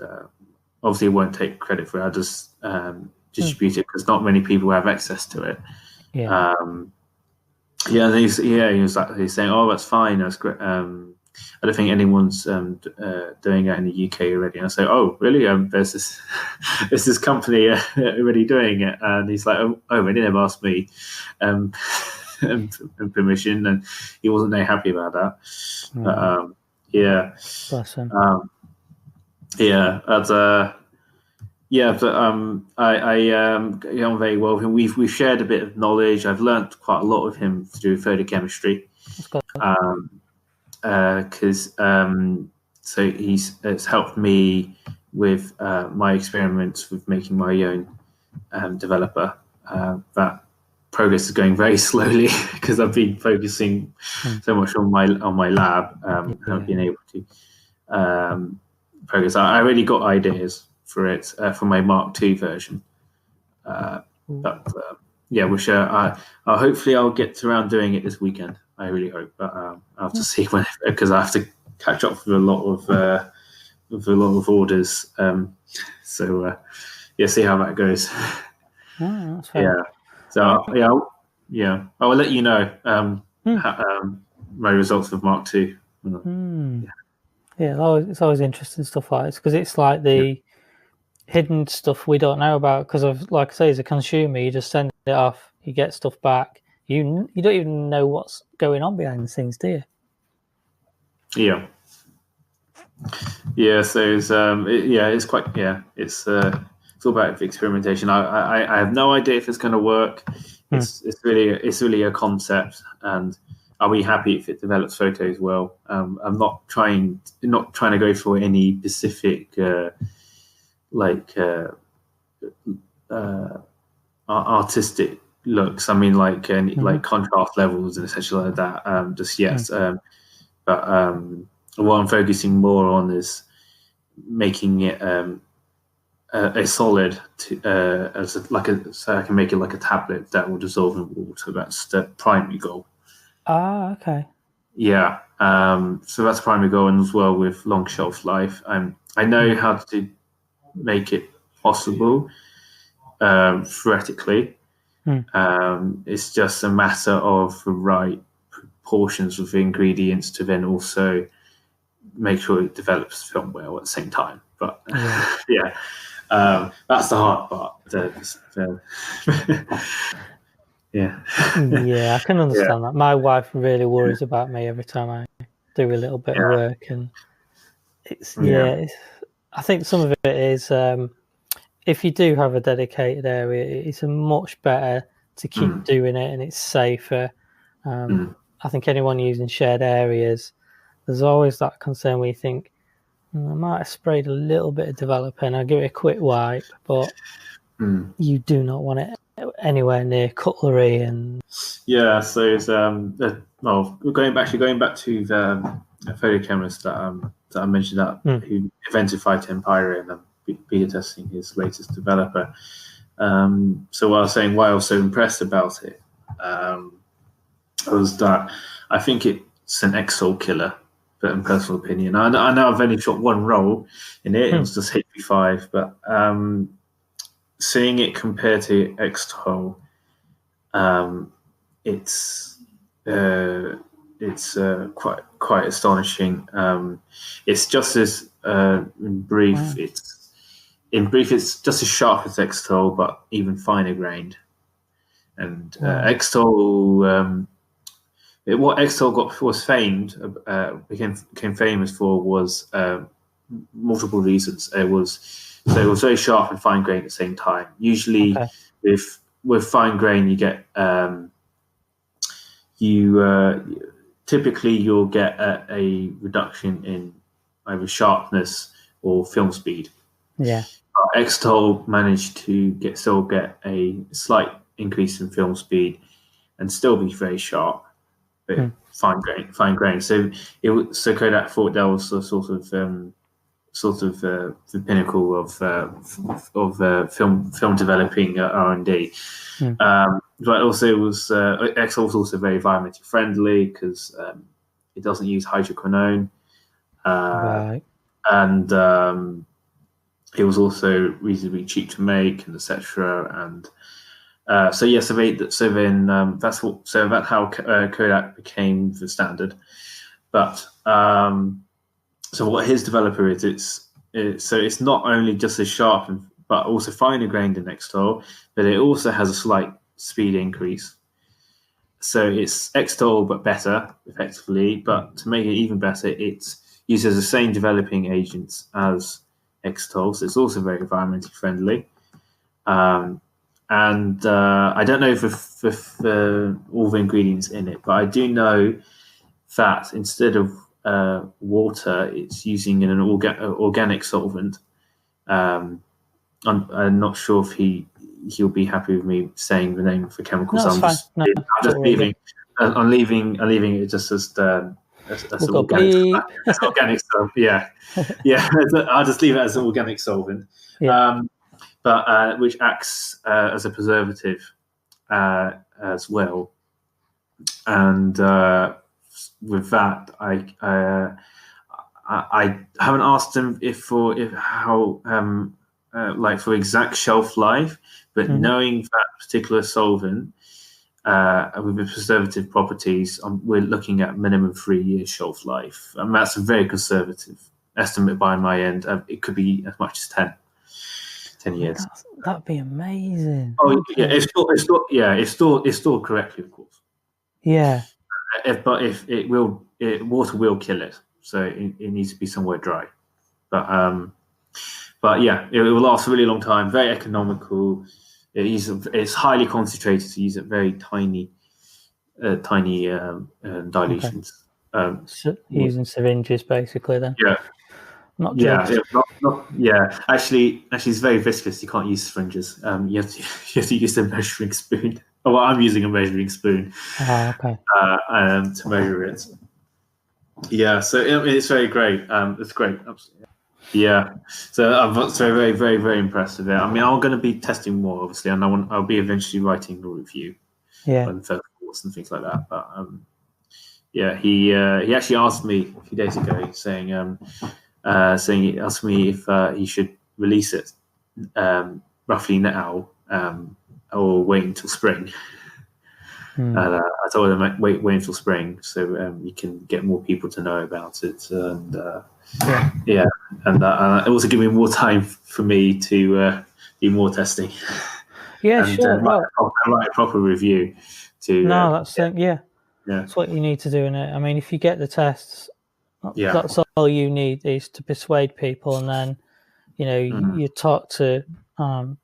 obviously, I won't take credit for it. I just distribute it because not many people have access to it. Yeah. And he's saying, "Oh, that's fine. That's great. I don't think anyone's doing it in the UK already." And I say, "Oh, really? There's this company already doing it." And he's like, "Oh, they didn't ask me permission," and he wasn't very happy about that. Yeah, bless him. Yeah, but I get on very well with him. We've shared a bit of knowledge. I've learned quite a lot of him through photochemistry. Because so it's helped me with my experiments with making my own developer. That progress is going very slowly because I've been focusing so much on my lab. Haven't been able to progress. I already got ideas for it for my Mark II version, but which hopefully I'll get around doing it this weekend. I really hope, but I'll have to see when, because I have to catch up with a lot of orders. So see how that goes. Oh, that's fair. So I will let you know my results with Mark II. It's always interesting stuff like this because it's like the hidden stuff we don't know about. Because of, like I say, as a consumer, you just send it off, you get stuff back. You don't even know what's going on behind the scenes, do you? So it's quite it's all about experimentation. I have no idea if it's going to work. It's really a concept, and I'll be happy if it develops photos well. I'm not trying to go for any specific artistic looks. I mean, like contrast levels and essentially like that. Just yet, but what I'm focusing more on is making it a solid so I can make it like a tablet that will dissolve in water. That's the primary goal. Okay. Yeah. So that's primary goal, and as well with long shelf life. I know how to make it possible theoretically. It's just a matter of the right proportions of the ingredients to then also make sure it develops film well at the same time. But that's the hard part. I can understand that. My wife really worries about me every time I do a little bit of work, and I think some of it is if you do have a dedicated area, it's much better to keep doing it, and it's safer. I think anyone using shared areas, there's always that concern where you think, I might have sprayed a little bit of developer and I'll give it a quick wipe, but you do not want it anywhere near cutlery. And so it's going back to the photochemist that I mentioned who invented 510 pyro and beta testing his latest developer. So what I was saying, why I was so impressed about it was that I think it's an XTOL killer, but in personal opinion. I know I've only shot one roll in it. It was just HP5, but seeing it compared to XTOL, it's quite astonishing. It's just as brief. It's just as sharp as XTOL, but even finer grained. And XTOL, what XTOL became famous for was multiple reasons. It was So it was very sharp and fine grain at the same time. Usually, with fine grain, you get typically you'll get a reduction in either sharpness or film speed. Yeah. XTOL managed to still get a slight increase in film speed and still be very sharp, but fine grain. So Kodak thought that was the sort of the pinnacle of film developing R&D. But also it was XTOL was also very environmentally friendly because it doesn't use hydroquinone, and it was also reasonably cheap to make, and etc. And so that's how Kodak became the standard. But so what his developer is, it's not only just as sharp but also finer grained in XTOL, but it also has a slight speed increase. So it's XTOL but better, effectively. But to make it even better, it uses the same developing agents as XTOL, so it's also very environmentally friendly. And I don't know if all the ingredients in it, but I do know that instead of water, it's using an organic solvent. I'm not sure if he'll be happy with me saying the name of the chemical. No, so I'm leaving it just as organic stuff. Yeah. I'll just leave it as an organic solvent. But which acts as a preservative as well. And with that, I haven't asked him for exact shelf life, but knowing that particular solvent with the preservative properties, we're looking at minimum 3 years shelf life, and that's a very conservative estimate by my end. It could be as much as 10 years. That'd be amazing. Oh yeah, it's stored correctly, of course. Yeah. Water will kill it, so it needs to be somewhere dry. But yeah, it will last a really long time. Very economical. It's highly concentrated, so use it very tiny dilutions. Using syringes, basically, then. Yeah. Not jugs. Actually, it's very viscous. You can't use syringes. You have to use a measuring spoon. Well, I'm using a measuring spoon. To measure it. Yeah, so it's very great. It's great. Absolutely. Yeah, so I'm very, very, very impressed with it. I mean, I'm going to be testing more, obviously, and I'll be eventually writing a review, and first thoughts and things like that. But he actually asked me a few days ago, saying he asked me if he should release it roughly now or wait until spring. And I told him wait until spring, so you can get more people to know about it, and and also give me more time for me to do more testing. Yeah, and, sure. Write a proper review. That's what you need to do in it. I mean, if you get the tests, that's all you need is to persuade people, and then you talk to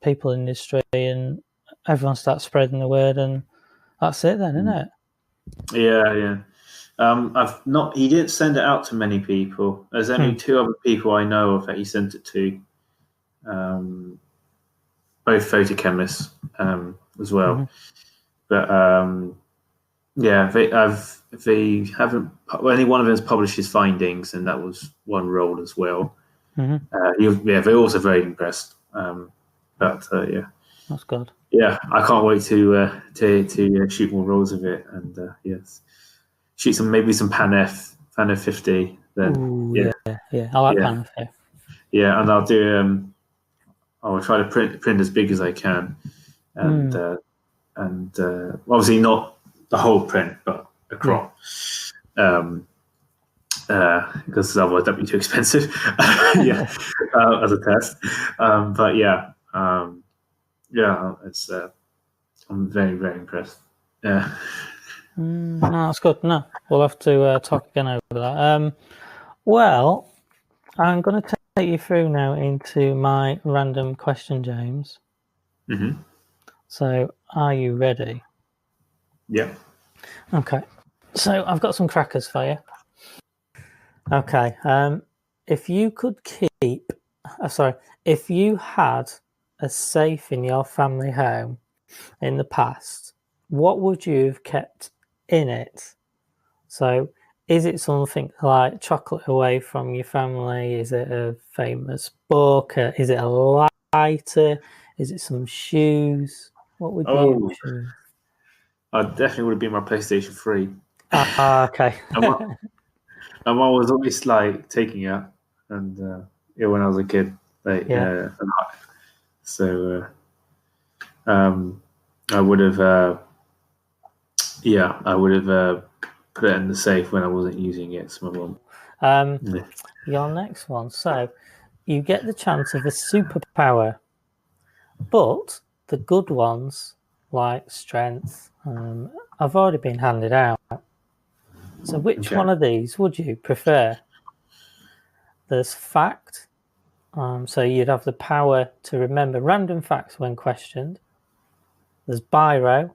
people in the industry, and everyone starts spreading the word, and that's it then, isn't it? Yeah. He didn't send it out to many people. There's only 2 other people I know of that he sent it to, both photochemists as well. But they haven't. Only one of them has published his findings, and that was one role as well. They're also very impressed. That's good. Yeah, I can't wait to shoot more rolls of it, and shoot some Pan F 50. Then I like Pan F. Yeah, and I'll do. I'll try to print as big as I can, and obviously not the whole print, but a crop. Because otherwise that'd be too expensive. As a test. It's. I'm very, very impressed. Yeah. No, that's good. No, we'll have to talk again over that. Well, I'm going to take you through now into my random question, James. Mm-hmm. So, are you ready? Yeah. Okay. So, I've got some crackers for you. Okay. If you could keep, if you had a safe in your family home in the past, what would you have kept in it? So, is it something like chocolate away from your family? Is it a famous book? Is it a lighter? Is it some shoes? What would you Oh, choose? I definitely would have been my PlayStation 3. Okay. My mum was always like taking it, and when I was a kid, Yeah. so I would have, I would have put it in the safe when I wasn't using it. So my mum. Yeah. Your next one. So, you get the chance of a superpower, but the good ones, like strength, have already been handed out. So, which Okay. one of these would you prefer? There's fact. So you'd have the power to remember random facts when questioned. There's pyro.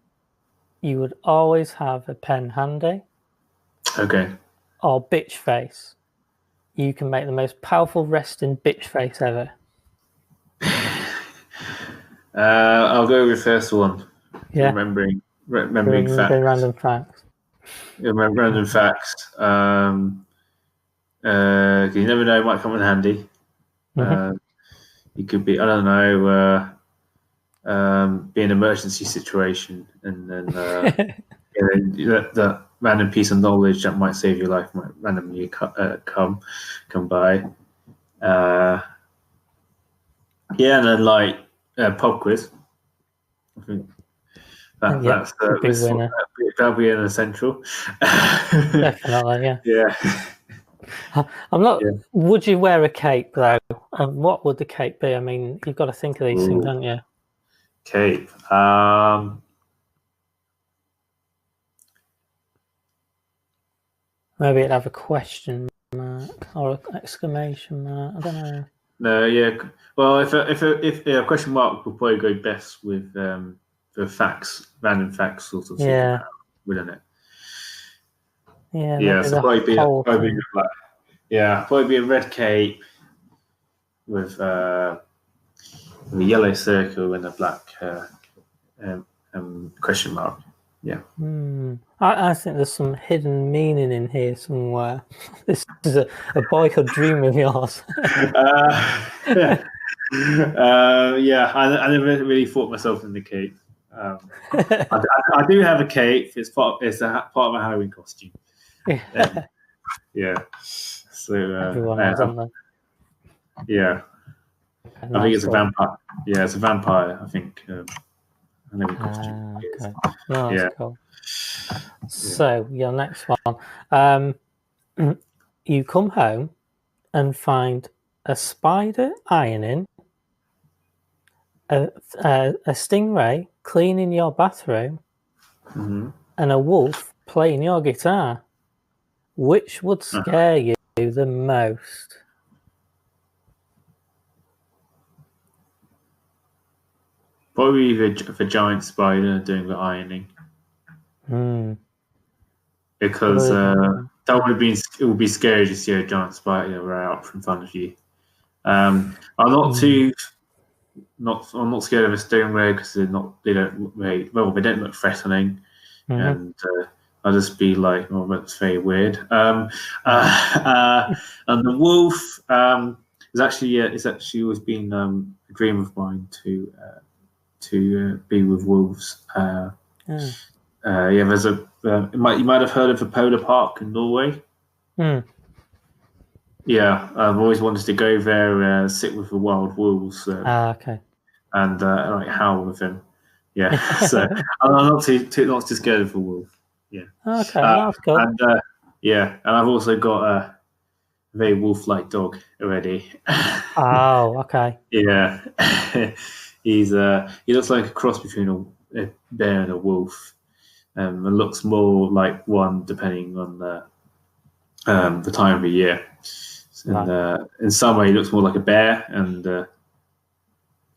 You would always have a pen handy. Okay. Or bitch face. You can make the most powerful resting bitch face ever. I'll go with the first one. Yeah. Remembering Remembering facts. random facts. Remember random facts. 'Cause you never know, it might come in handy. It could be, I don't know, be an emergency situation, and then that random piece of knowledge that might save your life might randomly come by. And then like pub quiz. I think that's could be winner. that'll be an essential. Definitely, yeah. Yeah. I'm not. Yeah. Would you wear a cape though? And what would the cape be? I mean, you've got to think of these things, Ooh. haven't you? Cape. Maybe it'd have a question mark or an exclamation mark. I don't know. No, yeah. Well, if a question mark would probably go best with the facts, random facts sort of superpower, wouldn't it? Yeah. So probably be a red cape with a yellow circle and a black question mark. Yeah. I think there's some hidden meaning in here somewhere. This is a boyhood dream of yours. I never really thought myself in the cape. I do have a cape. It's part of my Halloween costume. Yeah. So Everyone has, haven't they? yeah. I think it's a vampire. Yeah, it's a vampire. I think. Halloween costume. Okay. No, that's cool. So your next one, you come home and find a spider ironing, a stingray cleaning your bathroom, and a wolf playing your guitar. Which would scare you the most? Probably the giant spider doing the ironing. Because it would be scary to see a giant spider right up in front of you. I'm not scared of a stingray because they don't look threatening, and I'll just be like, oh, that's very weird. And the wolf it's actually always been a dream of mine to be with wolves. There's you might have heard of the polar park in Norway. Yeah, I've always wanted to go there, sit with the wild wolves, okay, and like howl with them. Yeah, so I'm not too scared of the wolf. Yeah. Okay, that's cool. And and I've also got a very wolf-like dog already. Oh, okay. Yeah, he looks like a cross between a bear and a wolf. And looks more like one depending on the time of the year. And in summer, he looks more like a bear. And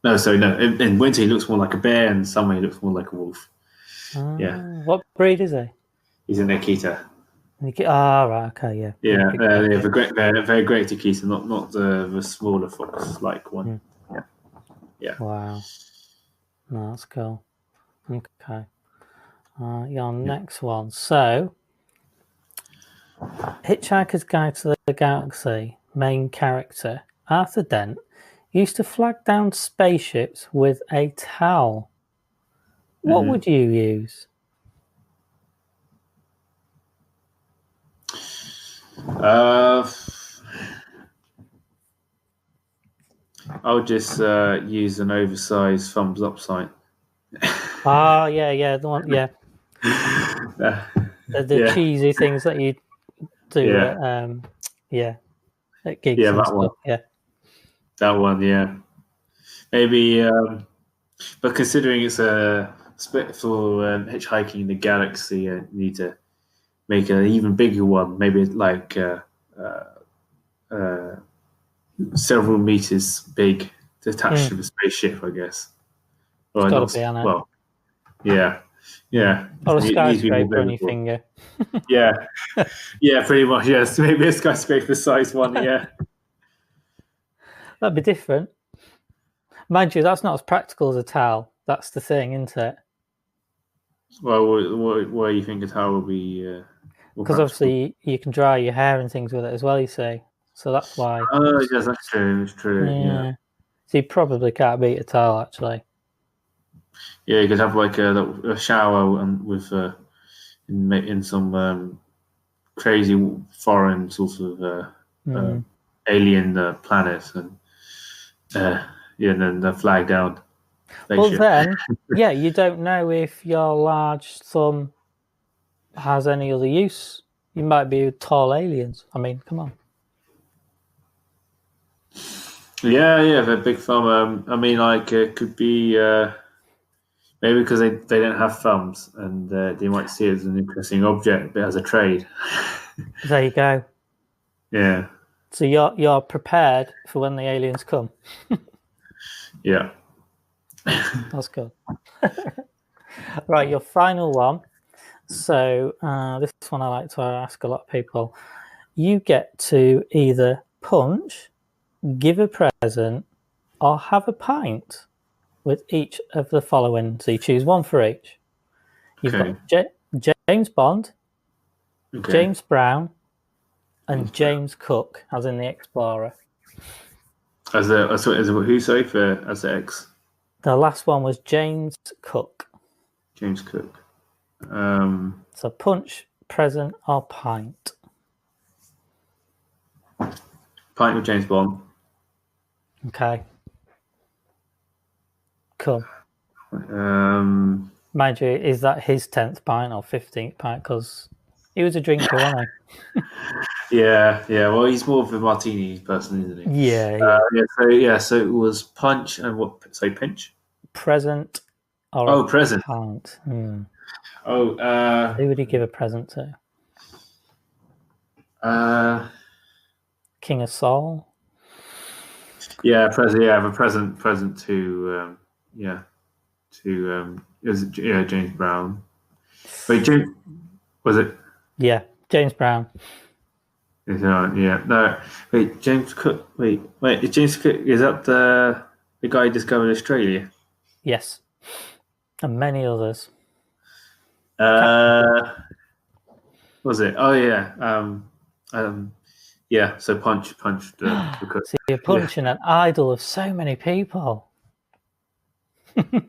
in winter, he looks more like a bear, and in summer, he looks more like a wolf. Yeah. What breed is he? He's an Akita. Right, okay, yeah. Yeah, they're very great Akita, not the smaller fox-like one. Yeah. Wow. No, that's cool. Okay. Your next one. So, Hitchhiker's Guide to the Galaxy main character, Arthur Dent, used to flag down spaceships with a towel. What would you use? I'll just use an oversized thumbs up sign. Yeah, the one, yeah. The cheesy things that you do at gigs and stuff. One. Yeah. That one, yeah. Maybe, but considering it's a split for hitchhiking the galaxy, you need to make an even bigger one. Maybe like several meters big, attached to the spaceship, I guess. It's got to be on it. Well, yeah. Or a skyscraper on your finger. Yeah, pretty much. Yes, maybe a skyscraper-sized one. Yeah, that'd be different. Mind you, that's not as practical as a towel. That's the thing, isn't it? Well, what do you think a towel will be? Because obviously you can dry your hair and things with it as well. You see, so that's why. Oh, yes, that's true. It's true. Yeah. So you probably can't beat a towel, actually. Yeah, you could have like a shower and with in some crazy foreign sort of alien planets, and then the flag down. Well, then, you don't know if your large thumb has any other use. You might be tall aliens. I mean, come on. Yeah, the big thumb. I mean, like it could be maybe because they don't have thumbs, and they might see it as an interesting object, but as a trade. There you go. Yeah. So you're prepared for when the aliens come. Yeah. That's good. Right, your final one. So this one I like to ask a lot of people. You get to either punch, give a present, or have a pint with each of the following. So you choose one for each. You've got James Bond, James Brown, and James Cook, as in the Explorer. As who? Sorry, as the X. The last one was James Cook. James Cook. So punch, present, or pint. Pint with James Bond. Okay. Cool. Mind you, is that his 10th pint or 15th pint? Because he was a drinker, wasn't he? Yeah. Well, he's more of a martini person, isn't he? Yeah. So it was punch and what? Say pinch. Present. Or present. Pint. Oh. Who would he give a present to? King of Soul. Yeah, present. Yeah, I have a present to James Brown. Wait, James was it? Yeah, James Brown. Yeah, no. Wait, James Cook. Wait. James Cook, is that the guy who discovered Australia? Yes, and many others. Was it? Oh yeah. Yeah. So punch. The so you're punching an idol of so many people.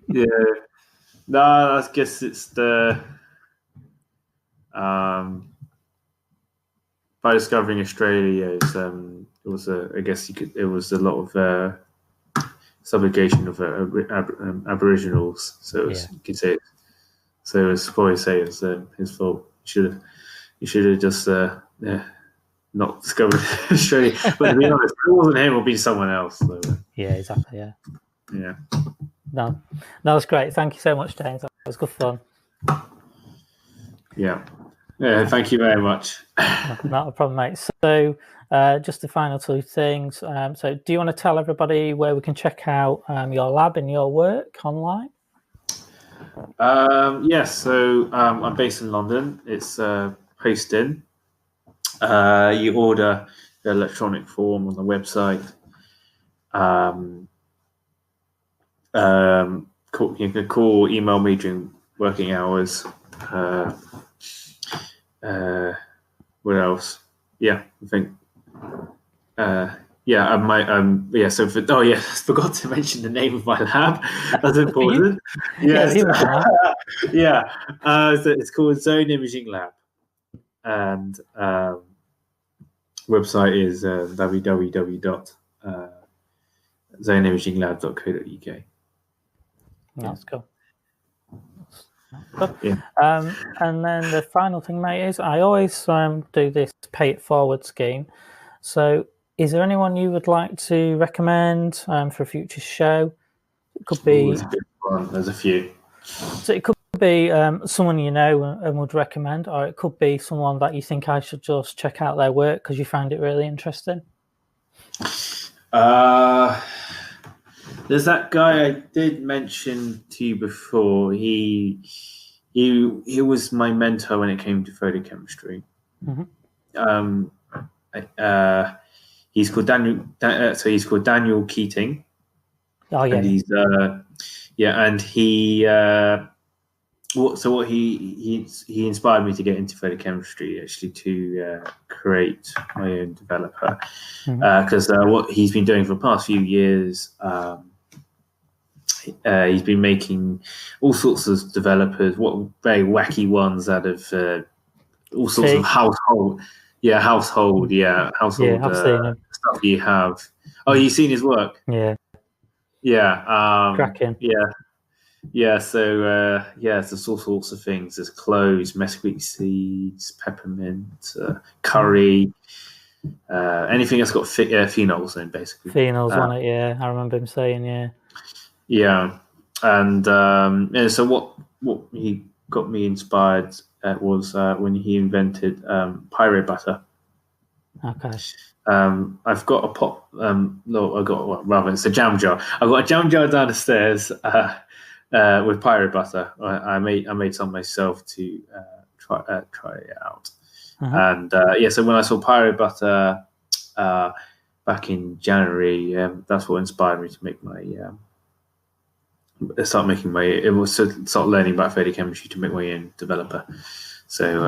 Yeah. No, I guess it's the. By discovering Australia, it was it was a lot of subjugation of Aboriginals. So you could say, so it's probably say it's his fault. You should have just not discovered Australia. But to be honest, if it wasn't him, it would be someone else. So, yeah, exactly. Yeah. Yeah. No, that's great. Thank you so much, James. That was good fun. Yeah. Yeah, thank you very much. Not a problem, mate. So, just the final two things. So, do you want to tell everybody where we can check out your lab and your work online? Yes, so I'm based in London. It's Post In. You order the electronic form on the website. You can call, email me during working hours. What else? Yeah, I think. Yeah, I might. Yeah. So I forgot to mention the name of my lab. That's important. Yes. Yeah. So it's called Zone Imaging Lab, and website is www.zoneimaginglab.co.uk. That's cool. Yeah. And then the final thing, mate, is I always do this pay it forward scheme. So, is there anyone you would like to recommend for a future show? It could be. There's a few. So it could be someone you know and would recommend, or it could be someone that you think I should just check out their work because you found it really interesting. There's that guy I did mention to you before. He was my mentor when it came to photochemistry. Mm-hmm. He's called Daniel. So he's called Daniel Keating. Oh yeah. And he's and he he inspired me to get into photochemistry, actually, to create my own developer, because what he's been doing for the past few years, he's been making all sorts of developers, very wacky ones out of all sorts of household stuff you have. Oh, you've seen his work? Yeah. Cracking. Yeah, so there's all sorts of things. There's cloves, mesquite seeds, peppermint, curry, anything that's got phenols in, basically. Phenols on it, yeah. I remember him saying, yeah. Yeah, and so what he got me inspired was when he invented pyro butter. Okay. I've got a pot. It's a jam jar. I've got a jam jar down the stairs. With pyro butter, I made some myself to try it out, and so when I saw pyro butter back in January, that's what inspired me to make start learning about photochemistry to make my own developer. So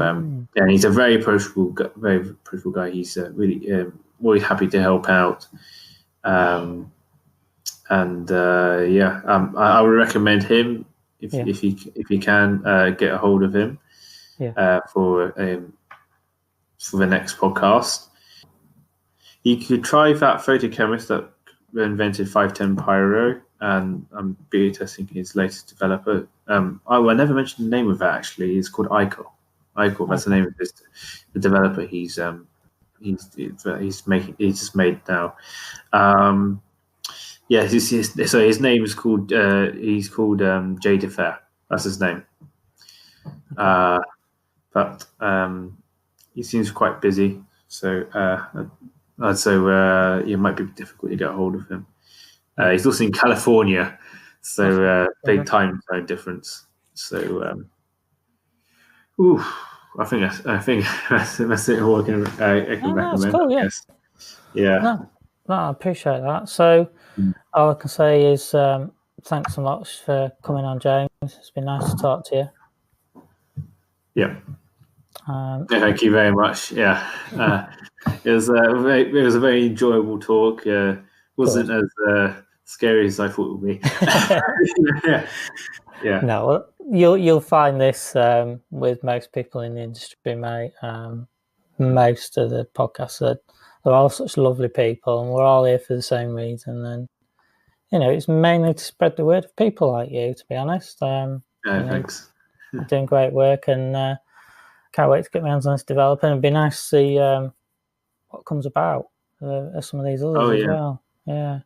and he's a very approachable guy. He's really always happy to help out. I would recommend him if you can get a hold of him for the next podcast. You could try that photochemist that invented 510 pyro, and I'm beta testing his latest developer. I never mentioned the name of that, actually. It's called XTOL. XTOL, that's the name of the developer. He's just made now. So his name is called. He's called Jay DeFair. That's his name. But he seems quite busy, so it might be difficult to get a hold of him. He's also in California, so big time zone difference. So, I think that's it. All I can recommend. That's cool, yeah. Yes. Yeah. No, I appreciate that. So, all I can say is thanks so much for coming on, James. It's been nice to talk to you. Yeah. Thank you very much. Yeah, it was a very enjoyable talk. Wasn't as scary as I thought it would be. Yeah. No, you'll find this with most people in the industry, mate. Most of the podcasts, they're all such lovely people, and we're all here for the same reason. And it's mainly to spread the word of people like you. To be honest, thanks. You're doing great work, and can't wait to get my hands on this developer. And it'd be nice to see what comes about some of these others as well. Yeah.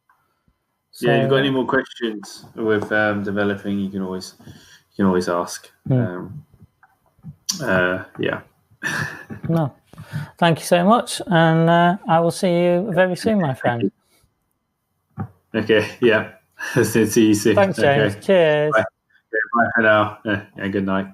So, if you've got any more questions with developing, you can always ask. Yeah. No. Thank you so much, and I will see you very soon, my friend. Okay, yeah. See you soon. Thanks, James. Okay. Cheers. Bye. Yeah, bye for now. Yeah, good night.